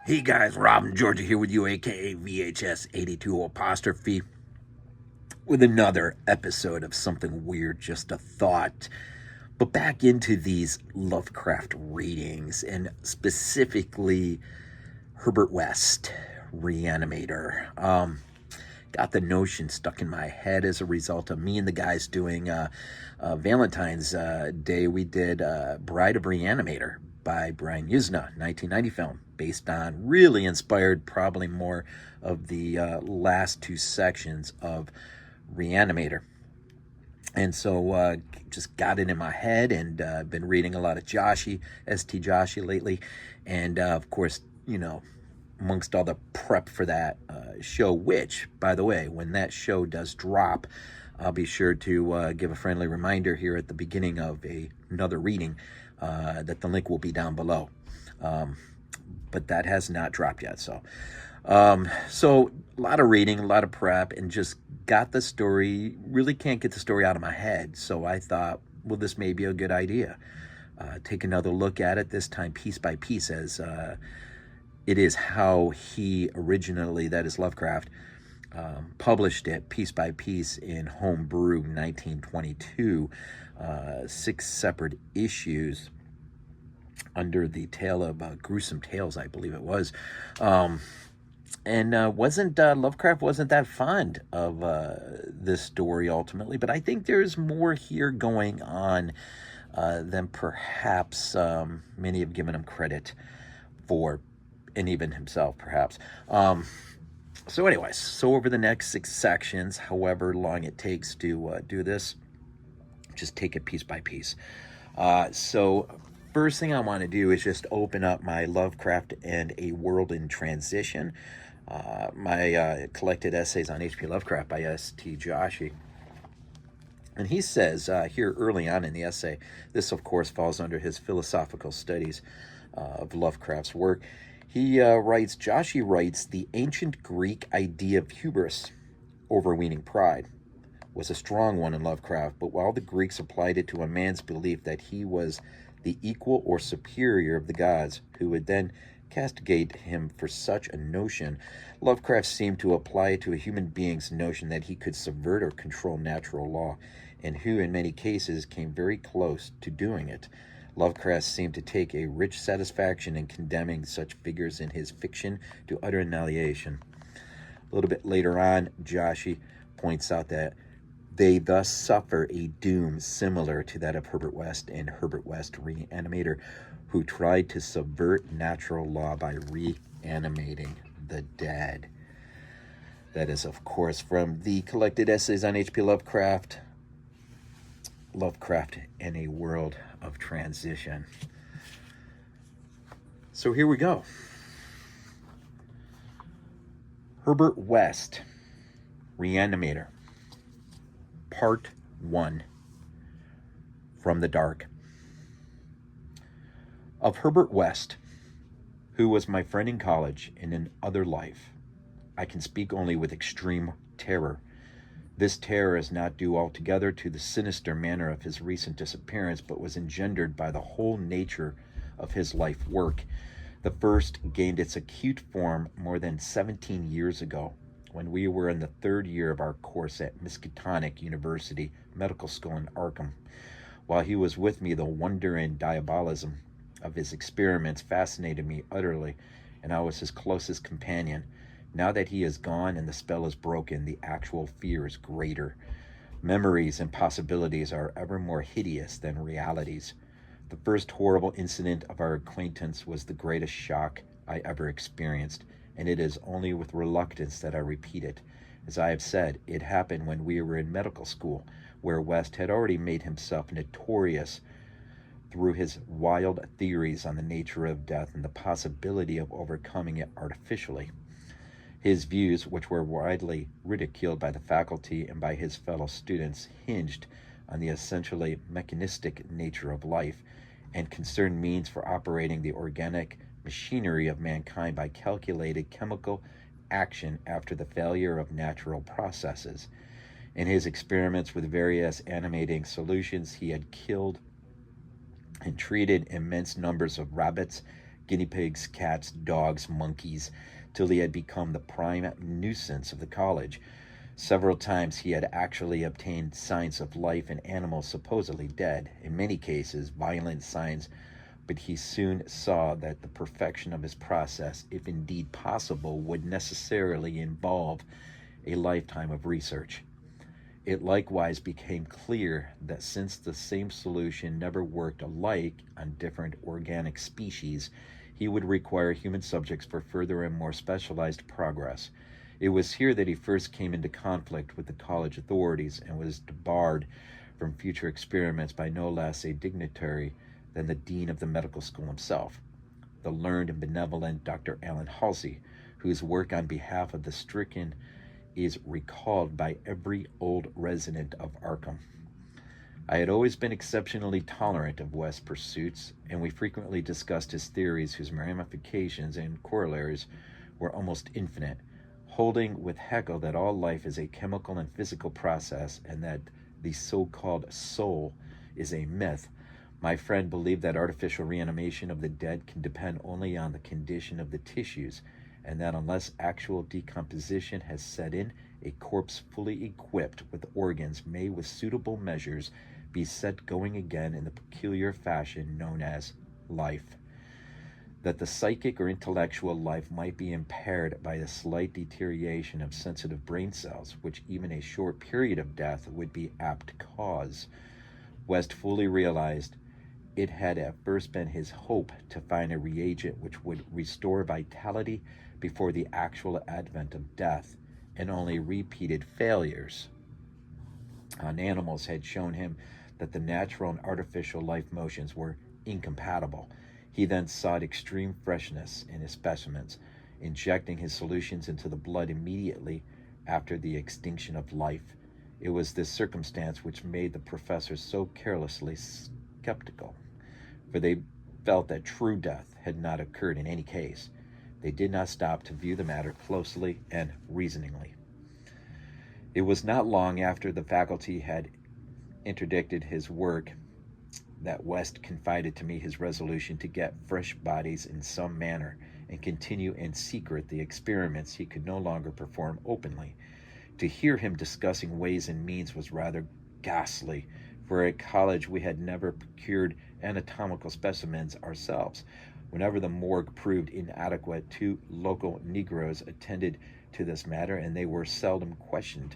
Hey guys, Rob and Georgia here with you, aka VHS 82 apostrophe, with another episode of Something Weird, Just a Thought. But back into these Lovecraft readings, and specifically Herbert West, Reanimator. Got the notion stuck in my head as a result of me and the guys doing Valentine's Day. We did Bride of Re-Animator by Brian Yuzna, 1990 film, based on, really inspired probably more of the last two sections of Reanimator. And so just got it in my head, and been reading a lot of Joshi, ST Joshi lately. And of course, amongst all the prep for that show, which, by the way, when that show does drop, I'll be sure to give a friendly reminder here at the beginning of another reading that the link will be down below. But that has not dropped yet. So a lot of reading, a lot of prep, and just got the story. Really can't get the story out of my head. So I thought, well, this may be a good idea. Take another look at it, this time piece by piece, as it is how he originally, that is Lovecraft, published it piece by piece in Home Brew 1922, 6 separate issues under the tale of Grewsome Tales, I believe it was. And Lovecraft wasn't that fond of this story ultimately, but I think there's more here going on than perhaps many have given him credit for, and even himself perhaps. So anyways, so over the next 6 sections, however long it takes to do this, just take it piece by piece. So first thing I want to do is just open up my Lovecraft and A World in Transition, my collected essays on H.P. Lovecraft by S.T. Joshi. And he says here early on in the essay, this of course falls under his philosophical studies of Lovecraft's work. Joshi writes, the ancient Greek idea of hubris, overweening pride, was a strong one in Lovecraft, but while the Greeks applied it to a man's belief that he was the equal or superior of the gods, who would then castigate him for such a notion, Lovecraft seemed to apply it to a human being's notion that he could subvert or control natural law, and who in many cases came very close to doing it. Lovecraft seemed to take a rich satisfaction in condemning such figures in his fiction to utter annihilation. A little bit later on, Joshi points out that they thus suffer a doom similar to that of Herbert West and Herbert West Re-Animator, who tried to subvert natural law by reanimating the dead. That is, of course, from the collected essays on H.P. Lovecraft, Lovecraft and a World of Transition. So here we go. Herbert West, Reanimator, Part I, From the Dark. Of Herbert West, who was my friend in college in an other life, I can speak only with extreme terror. This terror is not due altogether to the sinister manner of his recent disappearance, but was engendered by the whole nature of his life work. The first gained its acute form more than 17 years ago, when we were in the 3rd year of our course at Miskatonic University Medical School in Arkham. While he was with me, the wonder and diabolism of his experiments fascinated me utterly, and I was his closest companion. Now that he is gone and the spell is broken, the actual fear is greater. Memories and possibilities are ever more hideous than realities. The first horrible incident of our acquaintance was the greatest shock I ever experienced, and it is only with reluctance that I repeat it. As I have said, it happened when we were in medical school, where West had already made himself notorious through his wild theories on the nature of death and the possibility of overcoming it artificially. His views, which were widely ridiculed by the faculty and by his fellow students, hinged on the essentially mechanistic nature of life and concerned means for operating the organic machinery of mankind by calculated chemical action after the failure of natural processes. In his experiments with various animating solutions, he had killed and treated immense numbers of rabbits, guinea pigs, cats, dogs, monkeys, till he had become the prime nuisance of the college. Several times he had actually obtained signs of life in animals supposedly dead, in many cases violent signs, but he soon saw that the perfection of his process, if indeed possible, would necessarily involve a lifetime of research. It likewise became clear that since the same solution never worked alike on different organic species, he would require human subjects for further and more specialized progress. It was here that he first came into conflict with the college authorities and was debarred from future experiments by no less a dignitary than the dean of the medical school himself, the learned and benevolent Dr. Allen Halsey, whose work on behalf of the stricken is recalled by every old resident of Arkham. I had always been exceptionally tolerant of West's pursuits, and we frequently discussed his theories whose ramifications and corollaries were almost infinite, holding with Haeckel that all life is a chemical and physical process and that the so-called soul is a myth. My friend believed that artificial reanimation of the dead can depend only on the condition of the tissues, and that unless actual decomposition has set in, a corpse fully equipped with organs may with suitable measures be set going again in the peculiar fashion known as life. That the psychic or intellectual life might be impaired by the slight deterioration of sensitive brain cells, which even a short period of death would be apt to cause. West fully realized it had at first been his hope to find a reagent which would restore vitality before the actual advent of death, and only repeated failures on animals had shown him that the natural and artificial life motions were incompatible. He then sought extreme freshness in his specimens, injecting his solutions into the blood immediately after the extinction of life. It was this circumstance which made the professors so carelessly skeptical, for they felt that true death had not occurred in any case. They did not stop to view the matter closely and reasoningly. It was not long after the faculty had interdicted his work that West confided to me his resolution to get fresh bodies in some manner and continue in secret the experiments he could no longer perform openly. To hear him discussing ways and means was rather ghastly, for at college we had never procured anatomical specimens ourselves. Whenever the morgue proved inadequate, 2 local Negroes attended to this matter, and they were seldom questioned.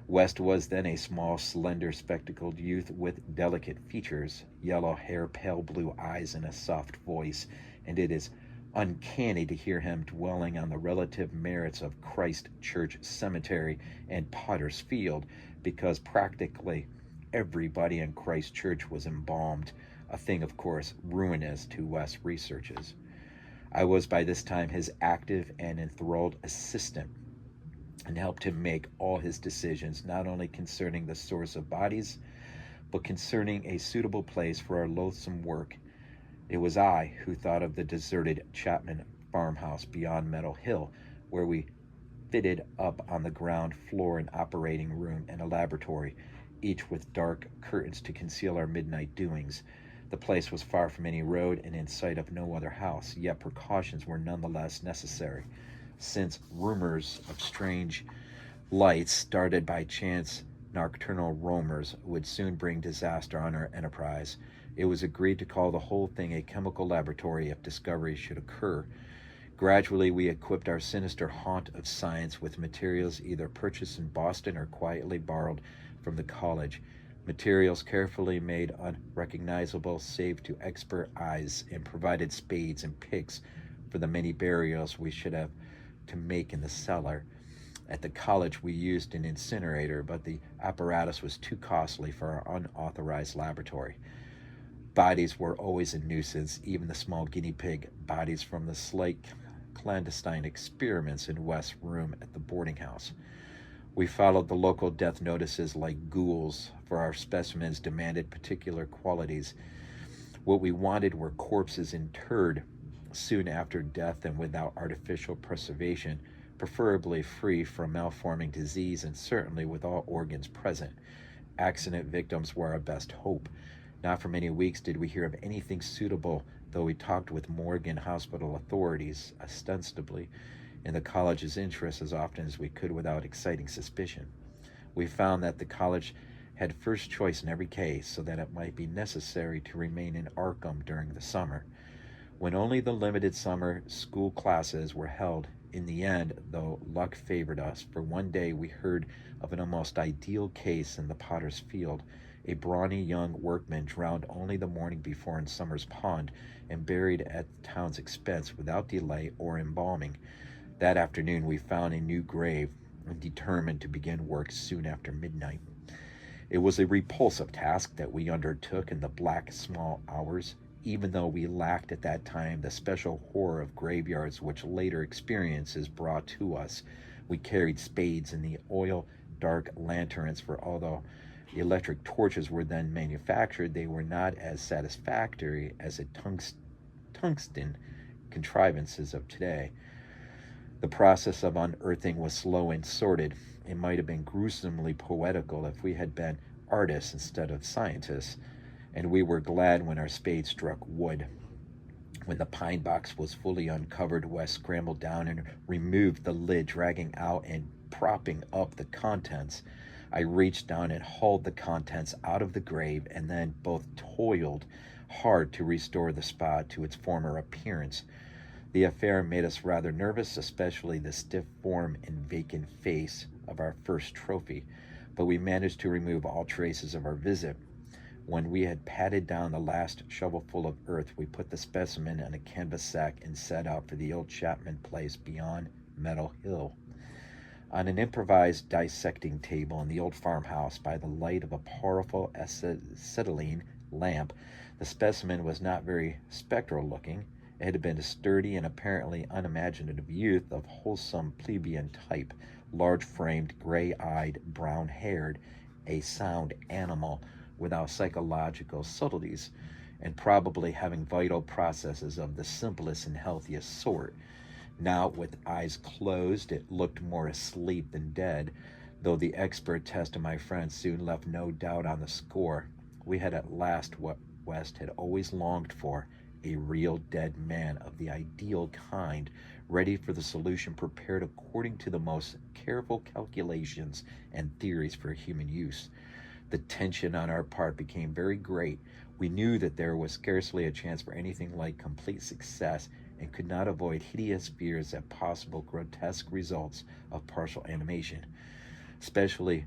West was then a small, slender, spectacled youth with delicate features, yellow hair, pale blue eyes, and a soft voice, and it is uncanny to hear him dwelling on the relative merits of Christ Church Cemetery and Potter's Field, because practically everybody in Christ Church was embalmed, a thing, of course, ruinous to West's researches. I was by this time his active and enthralled assistant, and helped him make all his decisions, not only concerning the source of bodies, but concerning a suitable place for our loathsome work. It was I who thought of the deserted Chapman farmhouse beyond Meadow Hill, where we fitted up on the ground floor an operating room and a laboratory, each with dark curtains to conceal our midnight doings. The place was far from any road and in sight of no other house, yet precautions were nonetheless necessary, since rumors of strange lights started by chance nocturnal roamers would soon bring disaster on our enterprise. It was agreed to call the whole thing a chemical laboratory if discovery should occur. Gradually, we equipped our sinister haunt of science with materials either purchased in Boston or quietly borrowed from the college, materials carefully made unrecognizable save to expert eyes, and provided spades and picks for the many burials we should have to make in the cellar. At the college we used an incinerator, but the apparatus was too costly for our unauthorized laboratory. Bodies were always a nuisance, even the small guinea pig bodies from the slight clandestine experiments in West's room at the boarding house. We followed the local death notices like ghouls, for our specimens demanded particular qualities. What we wanted were corpses interred soon after death and without artificial preservation, preferably free from malforming disease and certainly with all organs present. Accident victims were our best hope. Not for many weeks did we hear of anything suitable though we talked with Morgan hospital authorities, ostensibly in the college's interest as often as we could without exciting suspicion. We found that the college had first choice in every case so that it might be necessary to remain in Arkham during the summer, when only the limited summer school classes were held. In the end, though, luck favored us, for one day we heard of an almost ideal case in the Potter's Field, a brawny young workman drowned only the morning before in Summer's Pond and buried at the town's expense without delay or embalming. That afternoon we found a new grave and determined to begin work soon after midnight. It was a repulsive task that we undertook in the black small hours, even though we lacked at that time the special horror of graveyards which later experiences brought to us. We carried spades and the oil-dark lanterns, for although electric torches were then manufactured, they were not as satisfactory as the tungsten contrivances of today. The process of unearthing was slow and sordid. It might have been gruesomely poetical if we had been artists instead of scientists, and we were glad when our spades struck wood. When the pine box was fully uncovered, Wes scrambled down and removed the lid, dragging out and propping up the contents. I reached down and hauled the contents out of the grave, and then both toiled hard to restore the spot to its former appearance. The affair made us rather nervous, especially the stiff form and vacant face of our first trophy, but we managed to remove all traces of our visit. When we had patted down the last shovelful of earth, we put the specimen in a canvas sack and set out for the old Chapman place beyond Meadow Hill. On an improvised dissecting table in the old farmhouse, by the light of a powerful acetylene lamp, the specimen was not very spectral looking. It had been a sturdy and apparently unimaginative youth of wholesome plebeian type, large-framed, gray-eyed, brown-haired, a sound animal without psychological subtleties, and probably having vital processes of the simplest and healthiest sort. Now, with eyes closed, it looked more asleep than dead, though the expert test of my friend soon left no doubt on the score. We had at last what West had always longed for, a real dead man of the ideal kind, ready for the solution, prepared according to the most careful calculations and theories for human use. The tension on our part became very great. We knew that there was scarcely a chance for anything like complete success, and could not avoid hideous fears at possible grotesque results of partial animation. Especially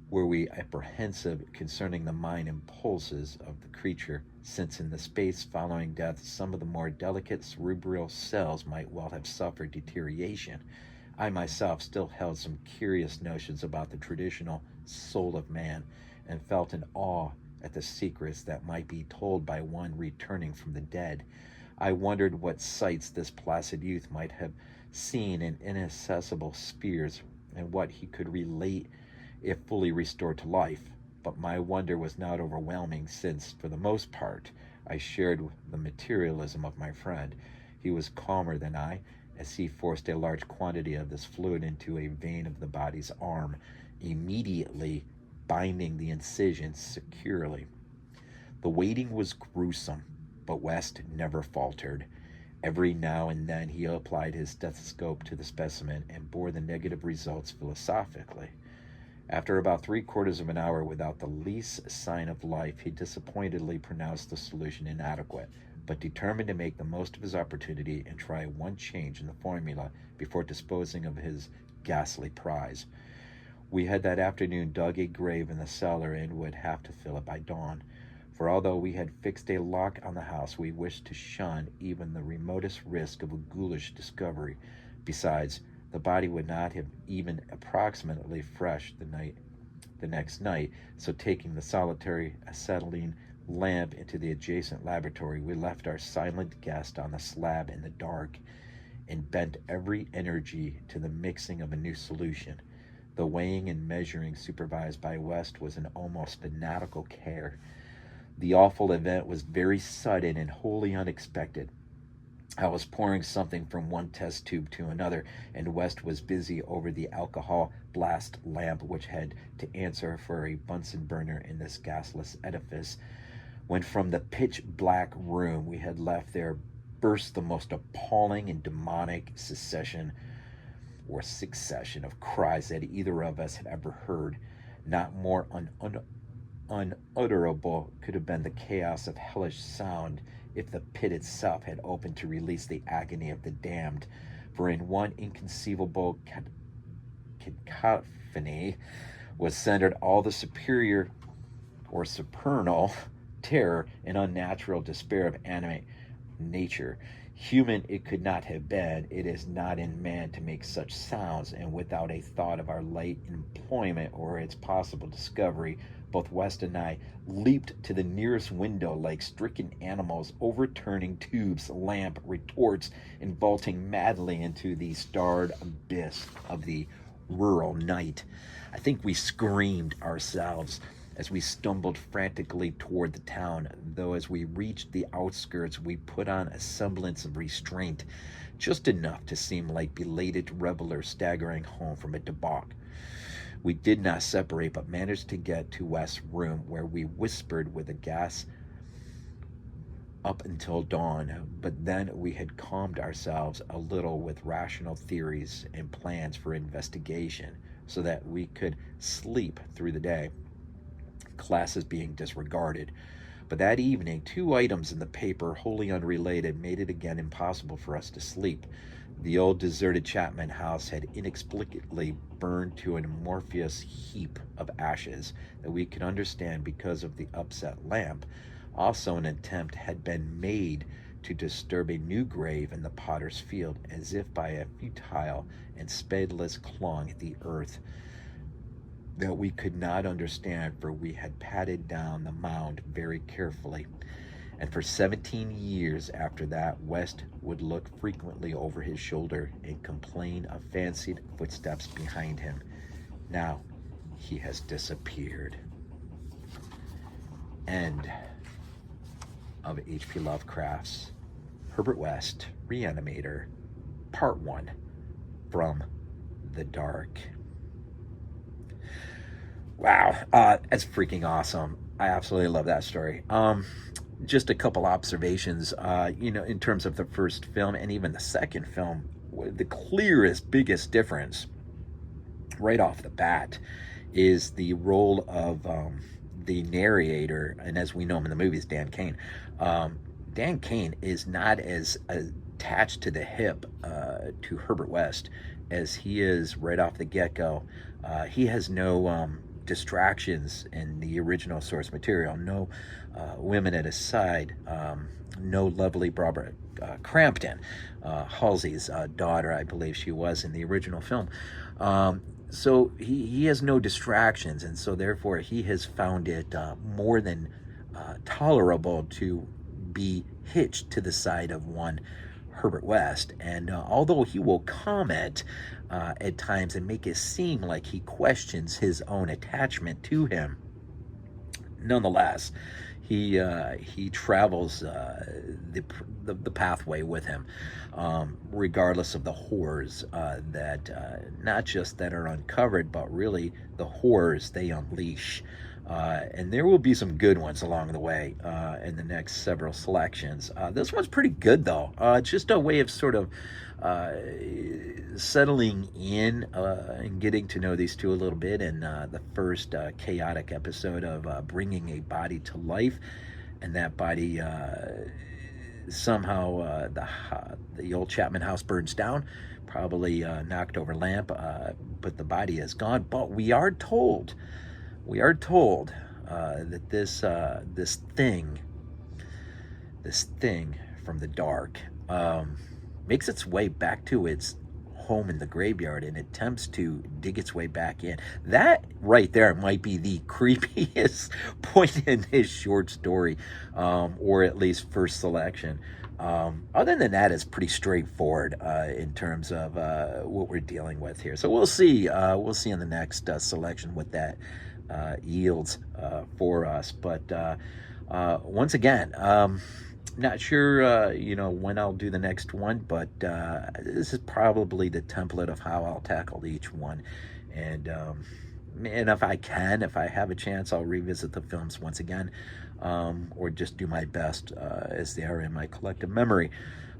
were we apprehensive concerning the mind impulses of the creature, since in the space following death some of the more delicate cerebral cells might well have suffered deterioration. I myself still held some curious notions about the traditional soul of man, and felt an awe at the secrets that might be told by one returning from the dead. I wondered what sights this placid youth might have seen in inaccessible spheres, and what he could relate if fully restored to life. But my wonder was not overwhelming, since, for the most part, I shared the materialism of my friend. He was calmer than I, as he forced a large quantity of this fluid into a vein of the body's arm, immediately binding the incision securely. The waiting was gruesome, but West never faltered. Every now and then he applied his stethoscope to the specimen and bore the negative results philosophically. After about 3/4 of an hour without the least sign of life, he disappointedly pronounced the solution inadequate, but determined to make the most of his opportunity and try one change in the formula before disposing of his ghastly prize. We had that afternoon dug a grave in the cellar and would have to fill it by dawn, for although we had fixed a lock on the house, we wished to shun even the remotest risk of a ghoulish discovery. Besides, the body would not have even approximately fresh the next night, so taking the solitary acetylene lamp into the adjacent laboratory, we left our silent guest on the slab in the dark and bent every energy to the mixing of a new solution. The weighing and measuring supervised by West was an almost fanatical care. The awful event was very sudden and wholly unexpected. I was pouring something from one test tube to another, and West was busy over the alcohol blast lamp which had to answer for a Bunsen burner in this gasless edifice, when from the pitch black room we had left there burst the most appalling and demonic succession of cries that either of us had ever heard. Not more unutterable could have been the chaos of hellish sound if the pit itself had opened to release the agony of the damned. For in one inconceivable cacophony was centered all the superior or supernal terror and unnatural despair of animate nature. Human it could not have been. It is not in man to make such sounds, and without a thought of our late employment or its possible discovery, both West and I leaped to the nearest window like stricken animals, overturning tubes, lamp, retorts, and vaulting madly into the starred abyss of the rural night. I think we screamed ourselves as we stumbled frantically toward the town, though as we reached the outskirts we put on a semblance of restraint, just enough to seem like belated revelers staggering home from a debauch. We did not separate, but managed to get to West's room, where we whispered with a gas up until dawn, but then we had calmed ourselves a little with rational theories and plans for investigation, so that we could sleep through the day, classes being disregarded. But that evening, two items in the paper, wholly unrelated, made it again impossible for us to sleep. The old deserted Chapman house had inexplicably burned to an amorphous heap of ashes that we could understand because of the upset lamp. Also, an attempt had been made to disturb a new grave in the potter's field, as if by a futile and spadeless clawing at the earth that we could not understand, for we had patted down the mound very carefully. And for 17 years after that, West would look frequently over his shoulder and complain of fancied footsteps behind him. Now he has disappeared. End of H.P. Lovecraft's Herbert West Reanimator Part I, From the Dark. Wow, that's freaking awesome. I absolutely love that story. Just a couple observations, in terms of the first film and even the second film, the clearest, biggest difference right off the bat is the role of the narrator, and as we know him in the movies, Dan Cain. Dan Cain is not as attached to the hip to Herbert West as he is right off the get-go. He has no distractions in the original source material, no women at his side, no lovely Barbara Crampton, Halsey's daughter, I believe she was in the original film. So he has no distractions, and so therefore he has found it more than tolerable to be hitched to the side of one Herbert West. And although he will comment at times and make it seem like he questions his own attachment to him, nonetheless, he travels the pathway with him, regardless of the horrors that not just that are uncovered, but really the horrors they unleash. And there will be some good ones along the way in the next several selections. This one's pretty good, though. Just a way of sort of settling in and getting to know these two a little bit in the first chaotic episode of bringing a body to life. And that body, somehow the old Chapman house burns down, probably knocked over lamp, but the body is gone. But we are told that this thing from the dark makes its way back to its home in the graveyard and attempts to dig its way back in. That right there might be the creepiest point in his short story, or at least first selection. Other than that, it's pretty straightforward in terms of what we're dealing with here. So we'll see. We'll see in the next selection what that yields for us. But once again, not sure when I'll do the next one, but this is probably the template of how I'll tackle each one. And And if I can, if I have a chance, I'll revisit the films once again, or just do my best as they are in my collective memory.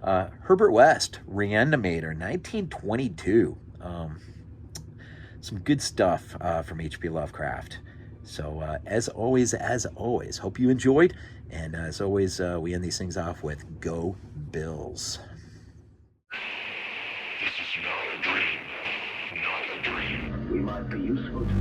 Herbert West, Reanimator, 1922. Some good stuff from H.P. Lovecraft. So as always, hope you enjoyed. And as always, we end these things off with Go Bills. This is not a dream. Not a dream. We might be useful to